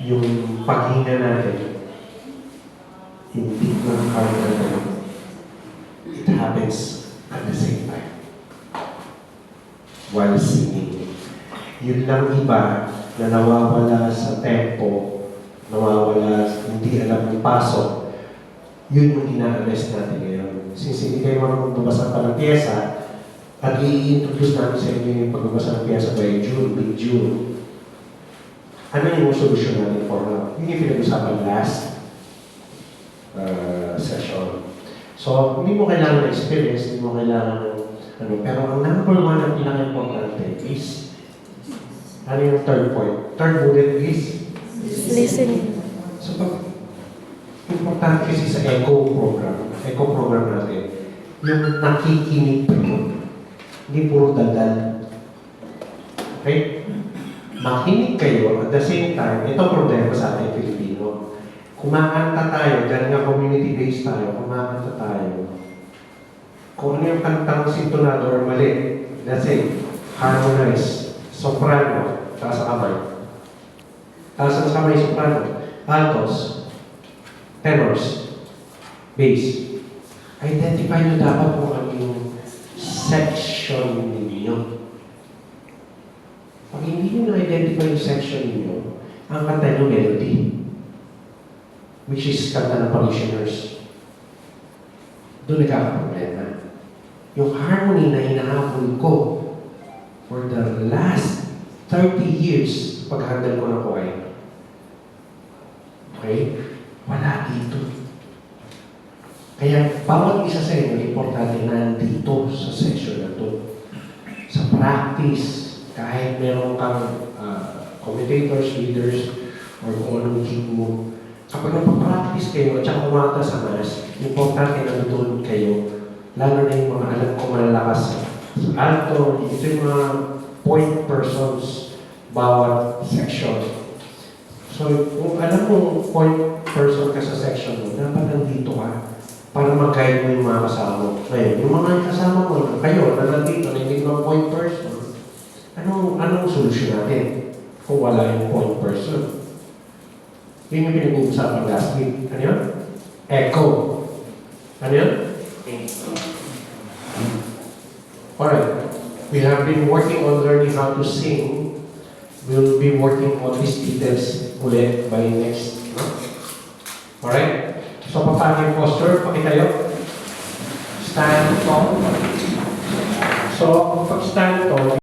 yung paghinga natin, hindi lang hard. It happens at the same time. While singing. Yun lang iba na nawawala sa tempo, nawawala, hindi alam yung pasok, yun yung ina-arrest natin ngayon. Since hindi kayo marunong magbasa pa ng pyesa, at i-introduce natin sa inyo yung pagbabasa ng pyesa by June, mid-June, ano yung solusyon natin for now? Yun yung pinag-usapan last session. So, hindi mo kailangan ng experience, hindi mo kailangan ng ano, pero ang number one na pinaka-importante is, ano yung third point? Third bullet is? Listening. So, importante kasi sa echo program natin, yung nakikinig pa yun. Hindi puro daldal. Okay? Makinig kayo at the same time, ito problema sa ating Pilipino. Kumakanta tayo, dahil nga community-based tayo, kumakanta tayo. Kung ano yung kantang sintonado or mali, let's say, harmonize, soprano, taas sa kamay. Taas sa kamay, soprano, altos, tenors, bass. Identify nyo dapat kung ano yung section ninyo. Pag hindi nyo na-identify yung section ninyo, ang kanta nyo melody, which is kanta ng parishioners. Doon nagkakaproblema. Yung harmony na hinahabol ko for the last 30 years pag-handle ko ng choir. Okay? Wala dito. Kaya bawat isa sa inyo, importante nandito sa section na to. Sa practice, kahit meron kang commentators, leaders, or kung anong gig mo, kapag napag-practice kayo at saka kumanta sa mass, importante na natulog kayo, lalo na yung mga alam ko malalakas sa alto, ito yung mga point persons bawat section. So, kung alam mo point person ka sa section mo, dapat nandito ka para mag-guide mo yung mga kasama mo. Ngayon, yung mga kasama mo, kayo na nandito, na hindi mga point person, anong solusyon natin kung wala yung point person? Yun yung pinag-uusapan last week. Ano yun? Echo. Ano yun? Alright. We have been working on learning how to sing. We'll be working on these details ulit by next month. Alright? So, paano yung posture? Pakita yun. Stand tall. So, pag stand tall,